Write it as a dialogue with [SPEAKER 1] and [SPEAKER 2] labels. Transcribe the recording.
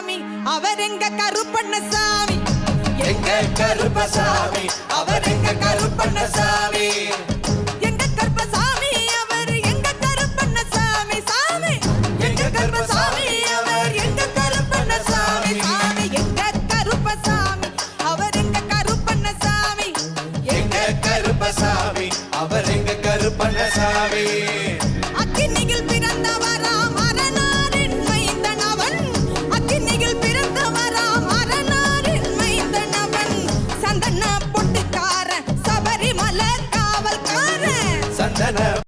[SPEAKER 1] கருப்பசாமி அவர் எங்க கருப்பண்ணசாமி
[SPEAKER 2] எங்க கருப்பசாமி அவர் எங்க கருப்பண்ணசாமி
[SPEAKER 1] எங்க கருப்பசாமி அவர் எங்க கருப்பண்ணசாமி சாமி
[SPEAKER 2] எங்க கருப்பசாமி அவர் எங்க கருப்பண்ணசாமி
[SPEAKER 1] சாமி எங்க கருப்பசாமி அவர் எங்க கருப்பண்ணசாமி
[SPEAKER 2] எங்க கருப்பசாமி அவர் எங்க கருப்பண்ணசாமி
[SPEAKER 1] அக்கினியில்